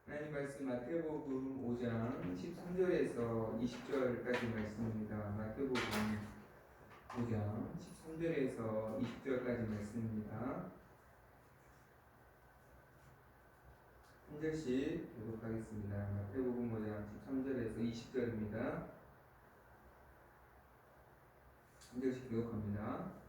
하나님 말씀 마태복음 5장 13절에서 20절까지 말씀입니다. 마태복음 5장 13절에서 20절까지 말씀입니다. 한 절씩 교독하겠습니다. 마태복음 5장 13절에서 20절입니다. 한 절씩 교독합니다.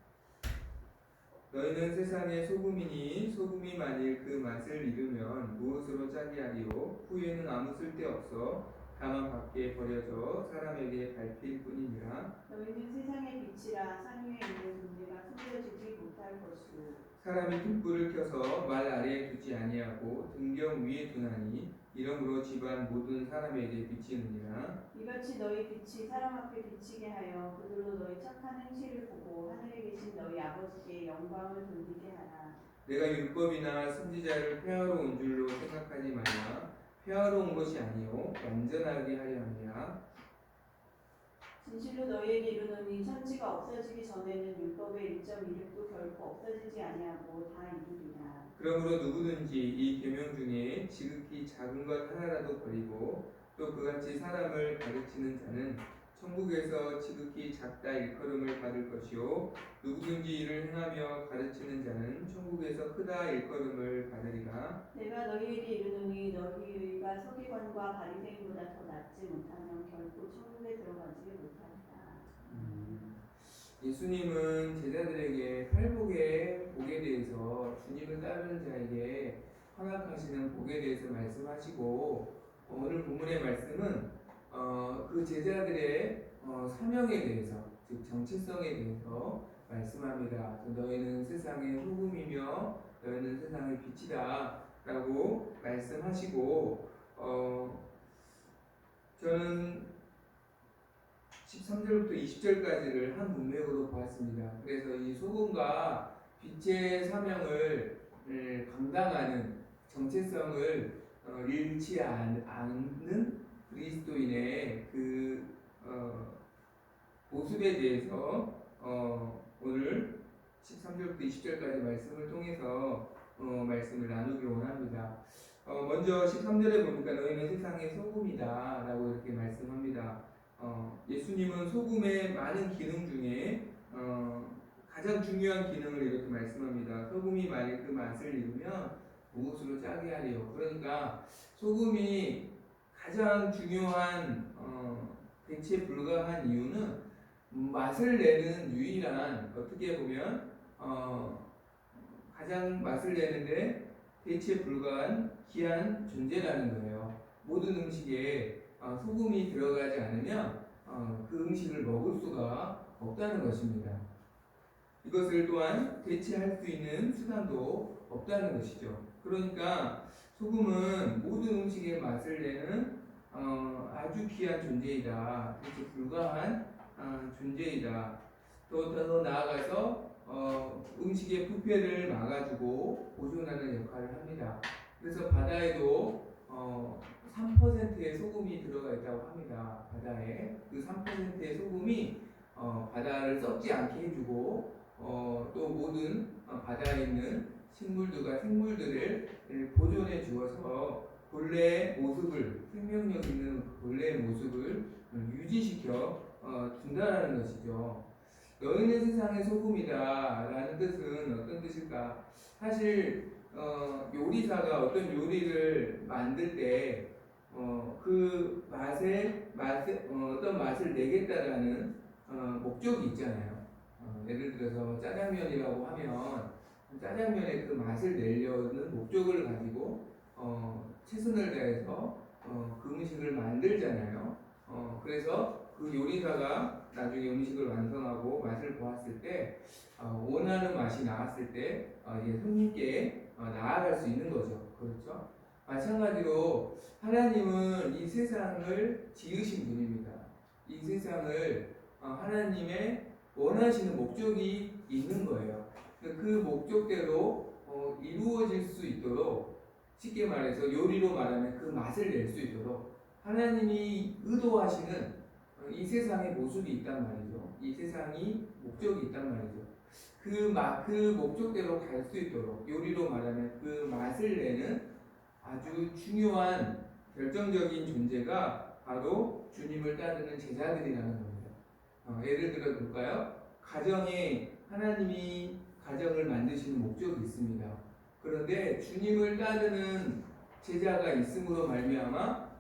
너희는 세상의 소금이니 소금이 만일 그 맛을 잃으면 무엇으로 짜게 하리요? 후에는 아무 쓸데없어 다만 밖에 버려져 사람에게 밟힐 뿐이니라. 너희는 세상의 빛이라 산 위에 있는 존재가 숨겨지지 못할 것이요 사람이 등불을 켜서 말 아래에 두지 아니하고 등경 위에 두나니 이러므로 집안 모든 사람에게 비치느니라. 이같이 너희 빛이 사람 앞에 비치게 하여 그들로 너희 착한 행실을 보고 하늘에 계신 너희 아버지께 영광을 돌리게 하라. 내가 율법이나 선지자를 폐하러 온 줄로 생각하지 말라. 폐하러 온 것이 아니요 완전하게 하려 함이라. 진실로 너희에게 이르노니 천지가 없어지기 전에는 율법의 1.1획도 결코 없어지지 아니하고 다 이루리라. 그러므로 누구든지 이 계명 중에 지극히 작은 것 하나라도 버리고 또 그같이 사람을 가르치는 자는 천국에서 지극히 작다 일컬음을 받을 것이요 누구든지 이를 행하며 가르치는 자는 천국에서 크다 일컬음을 받으리라. 내가 너희에게 이르노니 너희가 서기관과 바리새인보다 더 낫지 못하면 결코 천국에 들어가지 못하리라. 예수님은 제자들에게 팔복의 복에 대해서 주님을 따르는 자에게 허락하시는 복에 대해서 말씀하시고 오늘 본문의 말씀은 그 제자들의 사명에 대해서 즉 정체성에 대해서 말씀합니다. 너희는 세상의 소금이며 너희는 세상의 빛이다 라고 말씀하시고 저는 13절부터 20절까지를 한 문맥으로 보았습니다. 그래서 이 소금과 빛의 사명을 감당하는 정체성을 잃지 않는 그리스도인의 그 모습에 대해서 오늘 13절부터 20절까지 말씀을 통해서 말씀을 나누기 원합니다. 먼저 13절에 보니까 너희는 세상의 소금이다 라고 이렇게 말씀합니다. 예수님은 소금의 많은 기능 중에 가장 중요한 기능을 이렇게 말씀합니다. 소금이 만일 그 맛을 잃으면 무엇으로 짜게 하리요? 그러니까 소금이 가장 중요한 대체 불가한 이유는 맛을 내는 유일한 어떻게 보면 가장 맛을 내는데 대체 불가한 귀한 존재라는 거예요. 모든 음식에 소금이 들어가지 않으면 그 음식을 먹을 수가 없다는 것입니다. 이것을 또한 대체할 수 있는 수단도 없다는 것이죠. 그러니까 소금은 모든 음식의 맛을 내는 아주 귀한 존재이다. 대체 불가한 존재이다. 또 더 나아가서 음식의 부패를 막아주고 보존하는 역할을 합니다. 그래서 바다에도 3%의 소금이 들어가 있다고 합니다. 바다에 그 3%의 소금이 바다를 썩지 않게 해주고 또 모든 바다에 있는 생물들을 보존해 주어서 본래의 모습을 생명력 있는 본래의 모습을 유지시켜 준다라는 것이죠. 너희는 세상의 소금이다 라는 뜻은 어떤 뜻일까? 사실 요리사가 어떤 요리를 만들 때 그 어떤 맛을 내겠다라는 목적이 있잖아요. 예를 들어서 짜장면이라고 하면 짜장면의 그 맛을 내려는 목적을 가지고 최선을 다해서 그 음식을 만들잖아요. 그래서 그 요리사가 나중에 음식을 완성하고 맛을 보았을 때 원하는 맛이 나왔을 때 손님께 나아갈 수 있는 거죠. 그렇죠? 마찬가지로 하나님은 이 세상을 지으신 분입니다. 이 세상을 하나님의 원하시는 목적이 있는 거예요. 그 목적대로 이루어질 수 있도록 쉽게 말해서 요리로 말하면 그 맛을 낼 수 있도록 하나님이 의도하시는 이 세상의 모습이 있단 말이죠. 이 세상이 목적이 있단 말이죠. 그 목적대로 갈 수 있도록 요리로 말하면 그 맛을 내는 아주 중요한 결정적인 존재가 바로 주님을 따르는 제자들이라는 겁니다. 예를 들어 볼까요? 가정에 하나님이 가정을 만드시는 목적이 있습니다. 그런데 주님을 따르는 제자가 있음으로 말미암아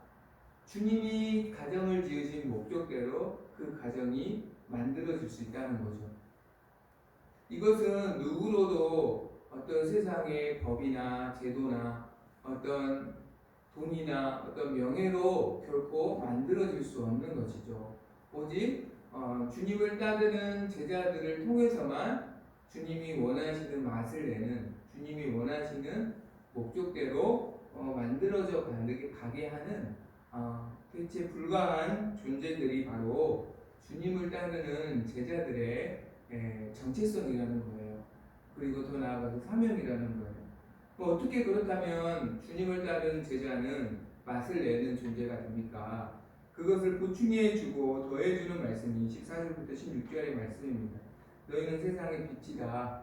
주님이 가정을 지으신 목적대로 그 가정이 만들어질 수 있다는 거죠. 이것은 누구로도 어떤 세상의 법이나 제도나 어떤 돈이나 어떤 명예로 결코 만들어질 수 없는 것이죠. 오직 주님을 따르는 제자들을 통해서만 주님이 원하시는 맛을 내는, 주님이 원하시는 목적대로 만들어져 가게 하는 대체 불가한 존재들이 바로 주님을 따르는 제자들의 정체성이라는 거예요. 그리고 더 나아가서 사명이라는 거예요. 어떻게 그렇다면 주님을 따르는 제자는 맛을 내는 존재가 됩니까? 그것을 보충해주고 더해주는 말씀이 14절부터 16절의 말씀입니다. 너희는 세상의 빛이다.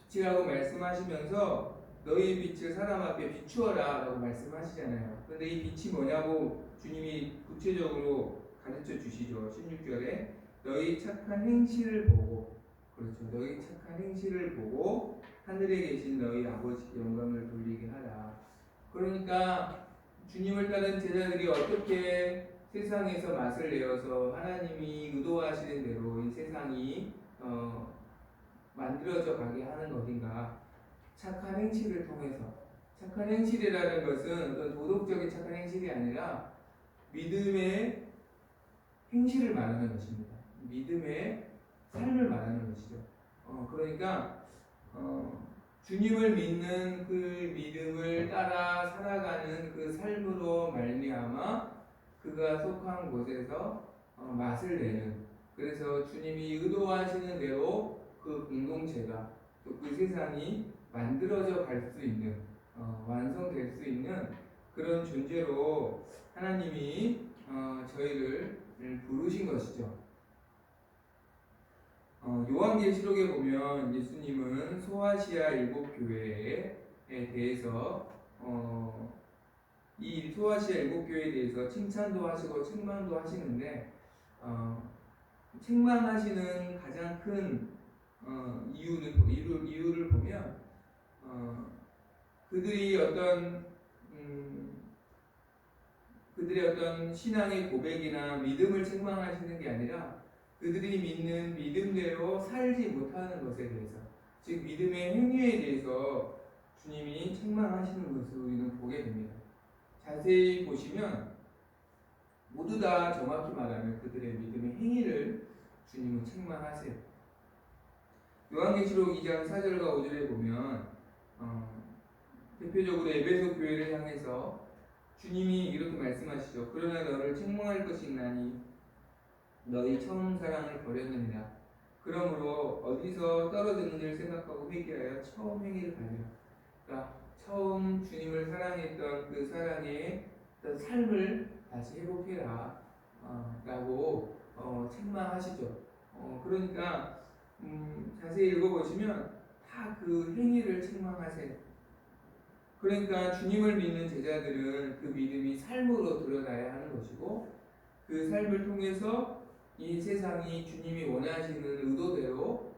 빛이라고 말씀하시면서 너희의 빛을 사람 앞에 비추어라 라고 말씀하시잖아요. 그런데 이 빛이 뭐냐고 주님이 구체적으로 가르쳐 주시죠. 16절에 너희 착한 행실을 보고, 그렇죠, 너희 착한 행실을 보고 하늘에 계신 너희 아버지께 영광을 돌리게 하라. 그러니까 주님을 따른 제자들이 어떻게 세상에서 맛을 내어서 하나님이 의도하시는 대로 이 세상이 만들어져 가게 하는 것인가? 착한 행실을 통해서. 착한 행실이라는 것은 어떤 도덕적인 착한 행실이 아니라 믿음의 행실을 말하는 것입니다. 믿음의 삶을 말하는 것이죠. 그러니까 주님을 믿는 그 믿음을 따라 살아가는 그 삶으로 말미암아 그가 속한 곳에서 맛을 내는, 그래서 주님이 의도하시는 대로 그 공동체가 또 그 세상이 만들어져 갈 수 있는, 완성될 수 있는 그런 존재로 하나님이 저희를 부르신 것이죠. 요한계시록에 보면 예수님은 소아시아 7교회에 대해서 이 소아시아 7교회에 대해서 칭찬도 하시고 책망도 하시는데 책망하시는 가장 큰 이유를 보면 그들이 그들의 어떤 신앙의 고백이나 믿음을 책망하시는 게 아니라 그들이 믿는 믿음대로 살지 못하는 것에 대해서, 즉 믿음의 행위에 대해서 주님이 책망하시는 것을 우리는 보게 됩니다. 자세히 보시면 모두 다 정확히 말하면 그들의 믿음의 행위를 주님은 책망하세요. 요한계시록 2장 4절과 5절에 보면 대표적으로 에베소 교회를 향해서 주님이 이렇게 말씀하시죠. 그러나 너를 책망할 것이 있나니 너희 처음 사랑을 버렸느니라. 그러므로 어디서 떨어졌는지를 생각하고 회개하여 처음 행위를 가져라. 그러니까 처음 주님을 사랑했던 그 사랑의 어떤 삶을 다시 회복해라 라고 책망하시죠. 그러니까 자세히 읽어보시면 다 그 행위를 책망하세요. 그러니까 주님을 믿는 제자들은 그 믿음이 삶으로 드러나야 하는 것이고, 그 삶을 통해서 이 세상이 주님이 원하시는 의도대로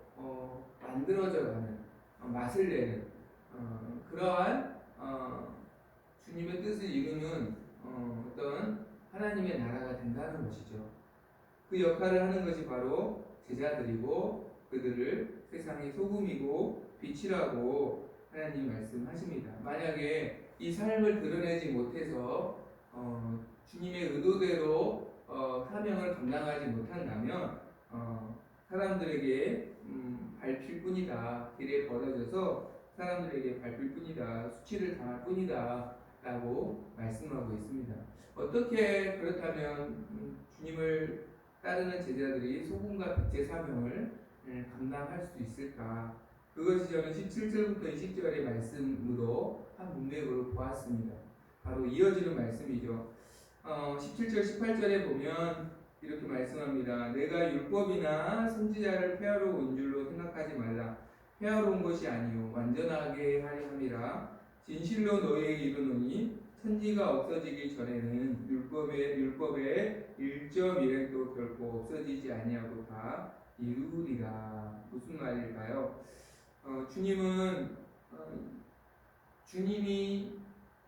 만들어져가는, 맛을 내는 그러한 주님의 뜻을 이루는 어떤 하나님의 나라가 된다는 것이죠. 그 역할을 하는 것이 바로 제자들이고, 그들을 세상의 소금이고 빛이라고 하나님 말씀하십니다. 만약에 이 삶을 드러내지 못해서 주님의 의도대로 사명을 감당하지 못한다면 사람들에게 밟힐 뿐이다. 길에 벌어져서 사람들에게 밟힐 뿐이다. 수치를 당할 뿐이다. 라고 말씀하고 있습니다. 어떻게 그렇다면 주님을 따르는 제자들이 소금과 빛의 사명을 감당할 수 있을까? 그것이 저는 17절부터 20절의 말씀으로 한 문맥으로 보았습니다. 바로 이어지는 말씀이죠. 17절 18절에 보면 이렇게 말씀합니다. 내가 율법이나 선지자를 폐하러 온 줄로 생각하지 말라. 폐하러 온 것이 아니요 완전하게 하려 함이라. 진실로 너희에게 이르노니 천지가 없어지기 전에는 율법의 1.1획도 결코 없어지지 아니하고 다 이루리라. 무슨 말일까요? 주님이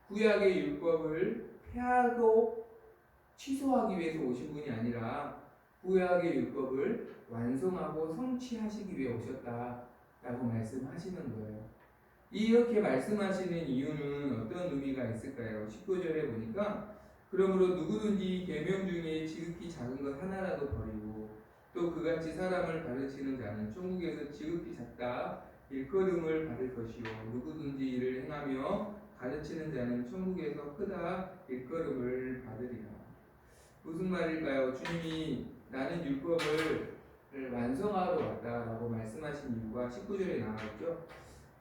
구약의 율법을 폐하고 취소하기 위해서 오신 분이 아니라 구약의 율법을 완성하고 성취하시기 위해 오셨다라고 말씀하시는 거예요. 이렇게 말씀하시는 이유는 어떤 의미가 있을까요? 19절에 보니까 그러므로 누구든지 계명 중에 지극히 작은 것 하나라도 버리고 또 그같이 사람을 가르치는 자는 천국에서 지극히 작다 일컬음을 받을 것이요 누구든지 이를 행하며 가르치는 자는 천국에서 크다 일컬음을 받으리라. 무슨 말일까요? 주님이 나는 율법을 완성하러 왔다라고 말씀하신 이유가 19절에 나와있죠.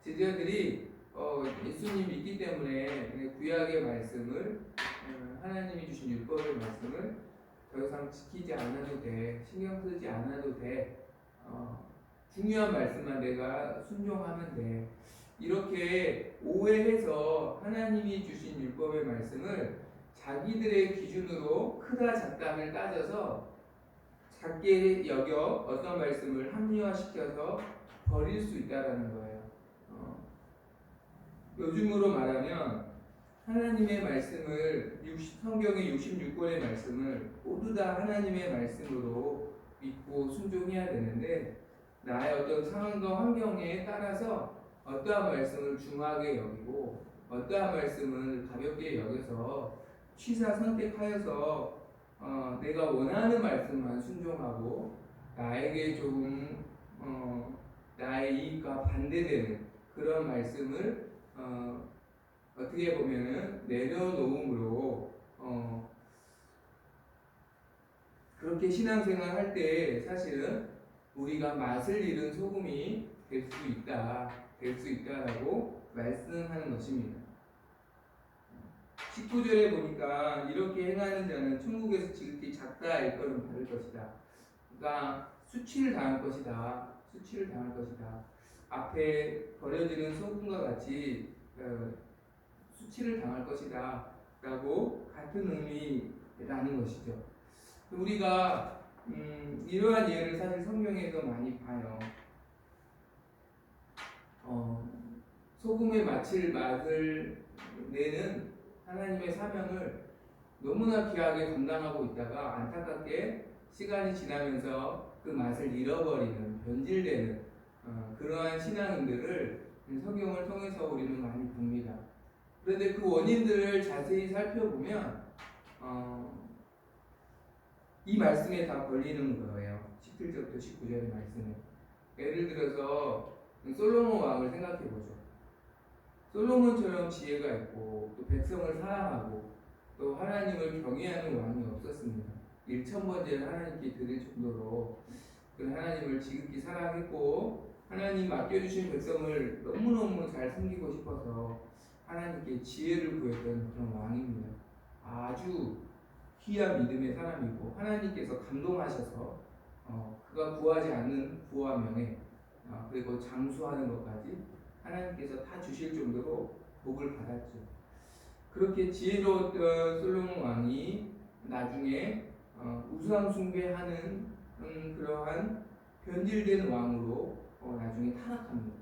제자들이 예수님 믿기 때문에 구약의 말씀을 하나님이 주신 율법의 말씀을 더 이상 지키지 않아도 돼, 신경 쓰지 않아도 돼, 중요한 말씀만 내가 순종하면 돼, 이렇게 오해해서 하나님이 주신 율법의 말씀을 자기들의 기준으로 크다 작다를 따져서 작게 여겨 어떤 말씀을 합리화시켜서 버릴 수 있다라는 거예요. 요즘으로 말하면 하나님의 말씀을 성경의 66권의 말씀을 모두 다 하나님의 말씀으로 믿고 순종해야 되는데 나의 어떤 상황과 환경에 따라서 어떠한 말씀을 중하게 여기고 어떠한 말씀을 가볍게 여겨서 취사 선택하여서 내가 원하는 말씀만 순종하고 나에게 조금 나의 이익과 반대되는 그런 말씀을 어떻게 보면은 내려놓음으로 그렇게 신앙생활 할 때 사실은 우리가 맛을 잃은 소금이 될 수 있다라고 말씀하는 것입니다. 19절에 보니까 이렇게 행하는 자는 천국에서 지극히 작다 일컬음 받을 것이다. 그러니까 수치를 당할 것이다. 앞에 버려지는 소금과 같이 수치를 당할 것이다 라고 같은 의미라는 것이죠. 우리가 이러한 예를 사실 성경에서 많이 봐요. 소금의 맛을 내는 하나님의 사명을 너무나 귀하게 감당하고 있다가 안타깝게 시간이 지나면서 그 맛을 잃어버리는 변질되는 그러한 신앙인들을 성경을 통해서 우리는 많이 봅니다. 그런데 그 원인들을 자세히 살펴보면 이 말씀에 다 걸리는 거예요. 17절부터 19절의 말씀에. 예를 들어서 솔로몬 왕을 생각해 보죠. 솔로몬처럼 지혜가 있고 또 백성을 사랑하고 또 하나님을 경외하는 왕이 없었습니다. 1,000번째를 하나님께 드릴 정도로 그 하나님을 지극히 사랑했고 하나님 맡겨주신 백성을 너무너무 잘 섬기고 싶어서 하나님께 지혜를 구했던 그런 왕입니다. 아주 귀한 믿음의 사람이고 하나님께서 감동하셔서 그가 구하지 않는 부와 명예 그리고 장수하는 것까지 하나님께서 다 주실 정도로 복을 받았죠. 그렇게 지혜로웠던 솔로몬 왕이 나중에 우상 숭배하는 그러한 변질된 왕으로 나중에 타락합니다.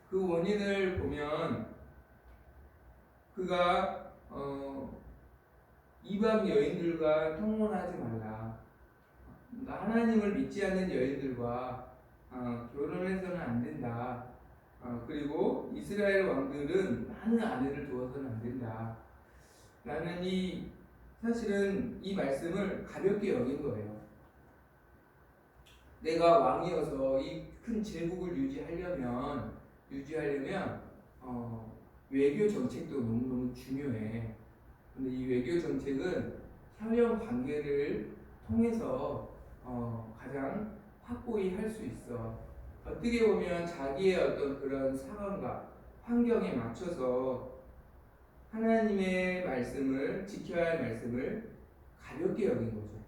그 원인을 보면 그가 이방 여인들과 통혼하지 말라. 그러니까 하나님을 믿지 않는 여인들과 결혼해서는 안 된다. 그리고 이스라엘 왕들은 많은 아내를 두어서는 안 된다. 라는 사실은 이 말씀을 가볍게 여긴 거예요. 내가 왕이어서 이 큰 제국을 유지하려면 외교 정책도 너무너무 중요해. 근데 이 외교 정책은 혈연 관계를 통해서 가장 확고히 할 수 있어. 어떻게 보면 자기의 어떤 그런 상황과 환경에 맞춰서 하나님의 말씀을 지켜야 할 말씀을 가볍게 여긴 거죠.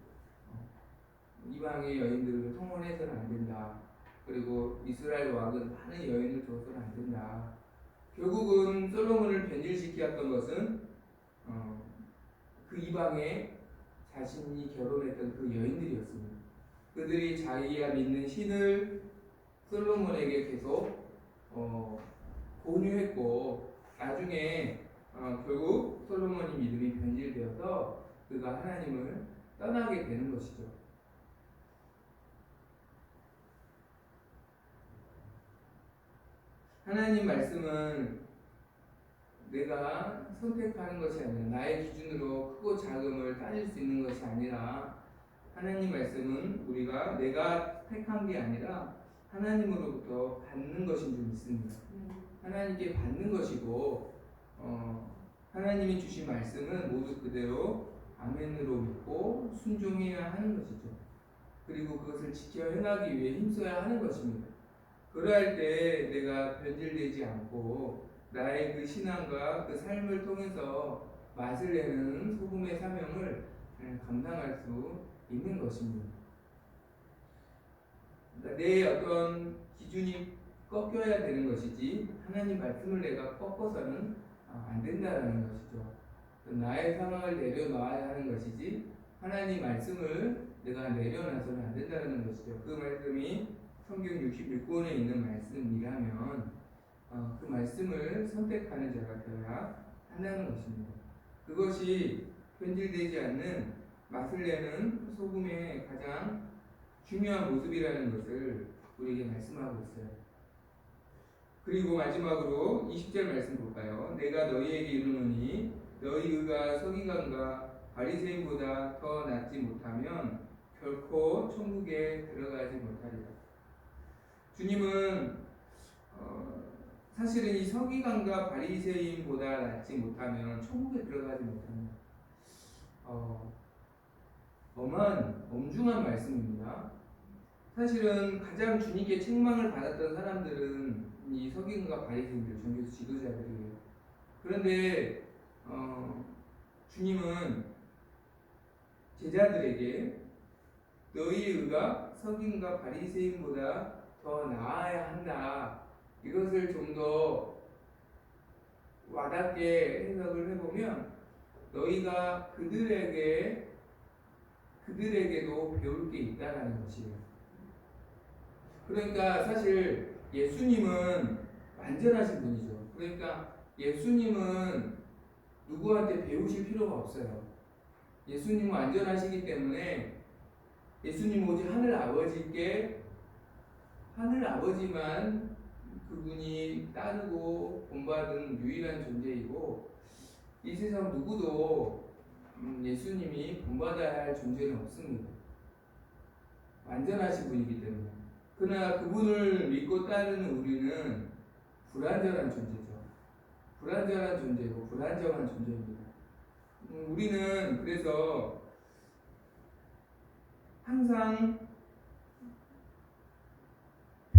이방의 여인들을 통혼해서는 안 된다. 그리고 이스라엘 왕은 많은 여인을 두어서는 안 된다. 결국은 솔로몬을 변질시켰던 것은 그 이방에 자신이 결혼했던 그 여인들이었습니다. 그들이 자기가 믿는 신을 솔로몬에게 계속 공유했고 나중에 결국 솔로몬이 믿음이 변질되어서 그가 하나님을 떠나게 되는 것이죠. 하나님 말씀은 내가 선택하는 것이 아니라 나의 기준으로 크고 작음을 따질 수 있는 것이 아니라 하나님 말씀은 내가 택한 게 아니라 하나님으로부터 받는 것인 줄 믿습니다. 하나님께 받는 것이고 하나님이 주신 말씀은 모두 그대로 아멘으로 믿고 순종해야 하는 것이죠. 그리고 그것을 지켜 행하기 위해 힘써야 하는 것입니다. 그러할 때 내가 변질되지 않고 나의 그 신앙과 그 삶을 통해서 맛을 내는 소금의 사명을 감당할 수 있는 것입니다. 그러니까 내 어떤 기준이 꺾여야 되는 것이지 하나님 말씀을 내가 꺾어서는 안 된다는 것이죠. 나의 상황을 내려놔야 하는 것이지 하나님 말씀을 내가 내려놔서는 안 된다는 것이죠. 그 말씀이 성경 66권에 있는 말씀이라면 그 말씀을 선택하는 자가 되어야 한다는 것입니다. 그것이 변질되지 않는 맛을 내는 소금의 가장 중요한 모습이라는 것을 우리에게 말씀하고 있어요. 그리고 마지막으로 20절 말씀 볼까요? 내가 너희에게 이르노니 너희 의가 서기관과 바리새인보다 더 낫지 못하면 결코 천국에 들어가지 못하리라. 주님은 사실은 이 서기관과 바리새인보다 낫지 못하면 천국에 들어가지 못합니다. 엄중한 말씀입니다. 사실은 가장 주님께 책망을 받았던 사람들은 이 서기관과 바리새인들, 종교 지도자들이에요. 그런데 주님은 제자들에게 너희 의가 서기관과 바리새인보다 더 나아야 한다. 이것을 좀 더 와닿게 해석을 해보면 너희가 그들에게도 배울 게 있다라는 것이에요. 그러니까 사실 예수님은 완전하신 분이죠. 그러니까 예수님은 누구한테 배우실 필요가 없어요. 예수님은 완전하시기 때문에 예수님 오직 하늘 아버지만 그분이 따르고 본받은 유일한 존재이고 이 세상 누구도 예수님이 본받아야 할 존재는 없습니다. 완전하신 분이기 때문에. 그러나 그분을 믿고 따르는 우리는 불완전한 존재죠. 불완전한 존재고 불안정한 존재입니다. 우리는 그래서 항상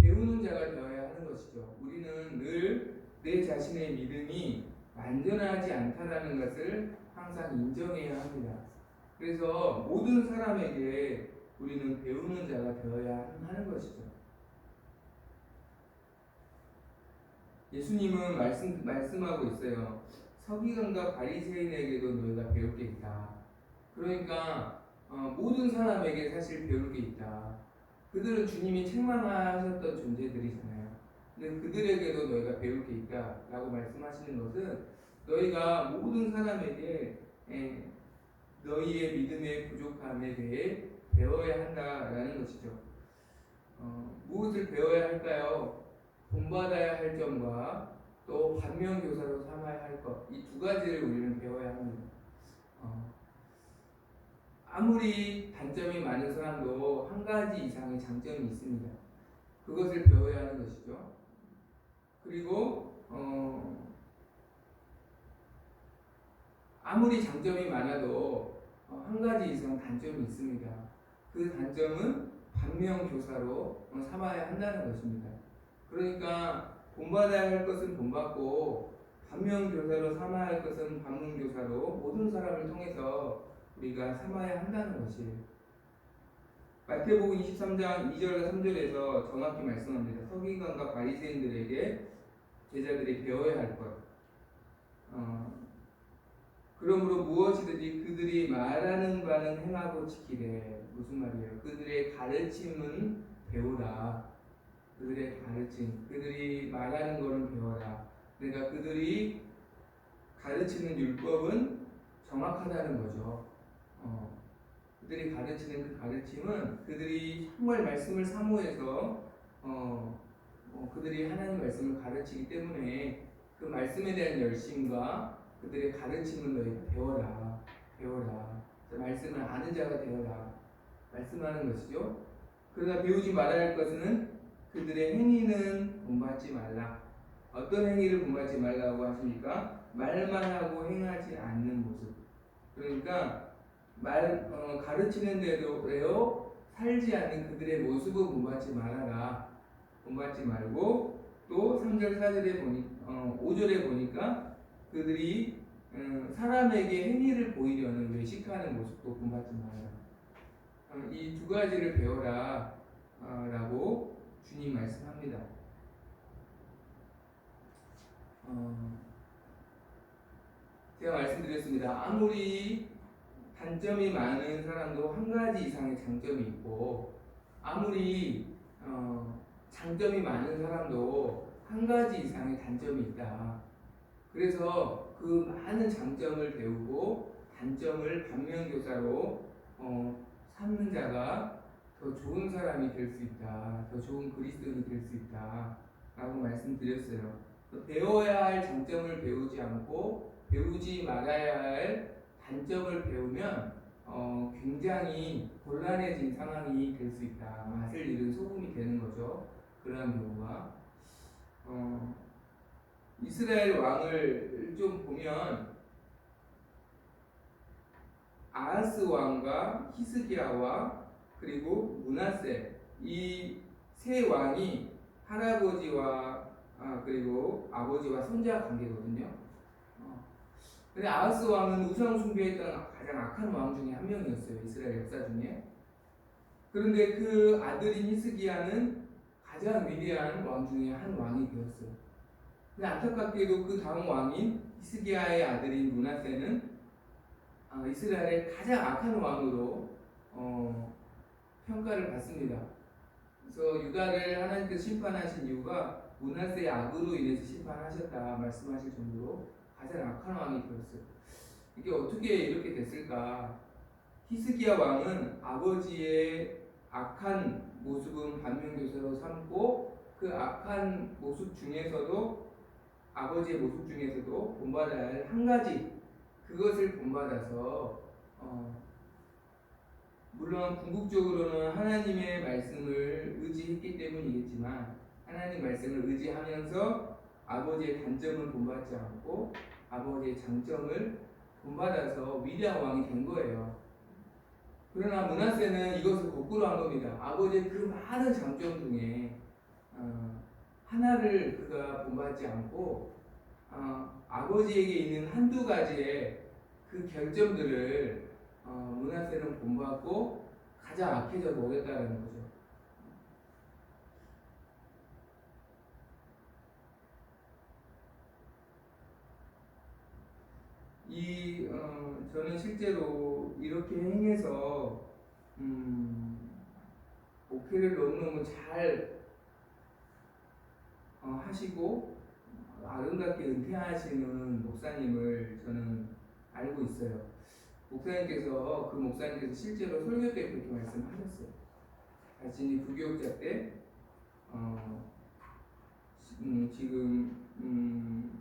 배우는 자가 되어야 하는 것이죠. 우리는 늘 내 자신의 믿음이 완전하지 않다는 것을 항상 인정해야 합니다. 그래서 모든 사람에게 우리는 배우는 자가 되어야 하는 것이죠. 예수님은 말씀하고 있어요. 서기관과 바리새인에게도 너희가 배울 게 있다. 그러니까 모든 사람에게 사실 배울 게 있다. 그들은 주님이 책망하셨던 존재들이잖아요. 근데 그들에게도 너희가 배울 게 있다라고 말씀하시는 것은 너희가 모든 사람에게 너희의 믿음의 부족함에 대해 배워야 한다라는 것이죠. 무엇을 배워야 할까요? 본받아야 할 점과 또 반면교사로 삼아야 할 것, 이 두 가지를 우리는 배워야 합니다. 아무리 단점이 많은 사람도 한 가지 이상의 장점이 있습니다. 그것을 배워야 하는 것이죠. 그리고 아무리 장점이 많아도 한 가지 이상 단점이 있습니다. 그 단점은 반면교사로 삼아야 한다는 것입니다. 그러니까 본받아야 할 것은 본받고 반면교사로 삼아야 할 것은 반면교사로 모든 사람을 통해서 우리가 삼아야 한다는 것이에요. 마태복음 23장 2절과 3절에서 정확히 말씀합니다. 서기관과 바리새인들에게 제자들이 배워야 할 것. 그러므로 무엇이든지 그들이 말하는 바는 행하고 지키래. 무슨 말이에요? 그들의 가르침은 배우라. 그들의 가르침, 그들이 말하는 거는 배워라. 그러니까 그들이 가르치는 율법은 정확하다는 거죠. 그들이 가르치는 그 가르침은 그들이 정말 말씀을 사모해서 그들이 하나님 말씀을 가르치기 때문에 그 말씀에 대한 열심과 그들의 가르침을 너희가 배워라. 배워라. 말씀을 아는 자가 되어라. 말씀하는 것이죠. 그러나 배우지 말아야 할 것은 그들의 행위는 본받지 말라. 어떤 행위를 본받지 말라고 하십니까? 말만 하고 행하지 않는 모습. 그러니까 가르치는 대로 살지 않는 그들의 모습을 본받지 말아라. 본받지 말고 또 3절 4절에 5절에 보니까 그들이 사람에게 행위를 보이려는 외식하는 모습도 본받지 말아라. 이 두 가지를 배워라 라고 주님 말씀합니다. 제가 말씀드렸습니다. 아무리 단점이 많은 사람도 한 가지 이상의 장점이 있고, 아무리 장점이 많은 사람도 한 가지 이상의 단점이 있다. 그래서 그 많은 장점을 배우고 단점을 반면교사로 삼는 자가 더 좋은 사람이 될 수 있다. 더 좋은 그리스도인이 될 수 있다. 라고 말씀드렸어요. 배워야 할 장점을 배우지 않고 배우지 말아야 할 단점을 배우면 굉장히 곤란해진 상황이 될 수 있다. 맛을 잃은 소금이 되는 거죠. 그러한 경우가 이스라엘 왕을 좀 보면 아하스 왕과 히스기야와 그리고 므낫세 이 세 왕이 할아버지와 그리고 아버지와 손자 관계거든요. 근데 아하스 왕은 우상 숭배했던 가장 악한 왕 중에 한 명이었어요. 이스라엘 역사 중에. 그런데 그 아들인 히스기야는 가장 위대한 왕 중에 한 왕이 되었어요. 근데 안타깝게도 그 다음 왕인 히스기야의 아들인 므낫세는 이스라엘의 가장 악한 왕으로 평가를 받습니다. 그래서 유다를 하나님께서 심판하신 이유가 므낫세의 악으로 인해서 심판하셨다 말씀하실 정도로 가장 악한 왕이 되었어요. 이게 어떻게 이렇게 됐을까? 히스기야 왕은 아버지의 악한 모습은 반면교사로 삼고 그 악한 모습 중에서도 아버지의 모습 중에서도 본받아야 할 한 가지 그것을 본받아서 물론 궁극적으로는 하나님의 말씀을 의지했기 때문이겠지만 하나님 말씀을 의지하면서 아버지의 단점을 본받지 않고 아버지의 장점을 본받아서 위대한 왕이 된 거예요. 그러나 므낫세는 이것을 거꾸로 한 겁니다. 아버지의 그 많은 장점 중에 하나를 그가 본받지 않고 아버지에게 있는 한두 가지의 그 결점들을 므낫세는 본받고 가장 악해져 보겠다는 거죠. 저는 실제로 이렇게 행해서 목회를 너무너무 잘 하시고 아름답게 은퇴하시는 목사님을 저는 알고 있어요. 그 목사님께서 실제로 설교 때 그렇게 말씀하셨어요. 자신이 부교육자 때 지금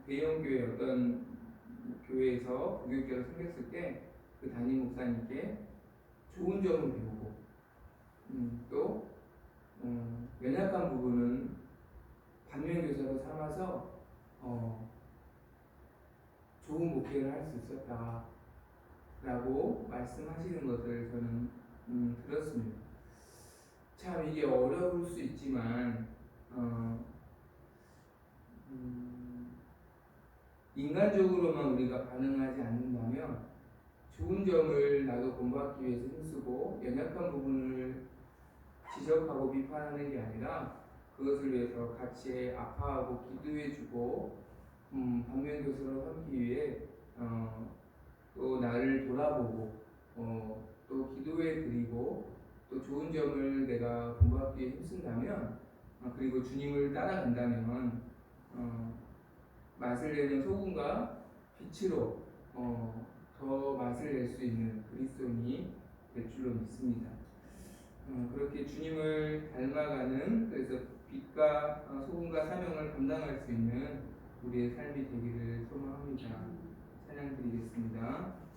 대형교회 어떤 교회에서 부교육자로 생겼을 때 그 담임 목사님께 좋은 점을 배우고 또 연약한 부분은 반면교사로 삼아서 좋은 목회를 할 수 있었다 라고 말씀하시는 것을 저는 들었습니다. 참 이게 어려울 수 있지만 인간적으로만 우리가 반응하지 않는다면 좋은 점을 나도 본받기 위해서 힘쓰고 연약한 부분을 지적하고 비판하는 게 아니라 그것을 위해서 같이 아파하고 기도해주고 반면교사로 삼기 위해 또 나를 돌아보고 또 기도해 드리고 또 좋은 점을 내가 본받기 위해 힘쓴다면 그리고 주님을 따라간다면 맛을 내는 소금과 빛으로 더 맛을 낼 수 있는 그리스도인이 될 줄로 믿습니다. 그렇게 주님을 닮아가는 그래서 빛과 소금과 사명을 감당할 수 있는 우리의 삶이 되기를 소망합니다. 찬양 드리겠습니다.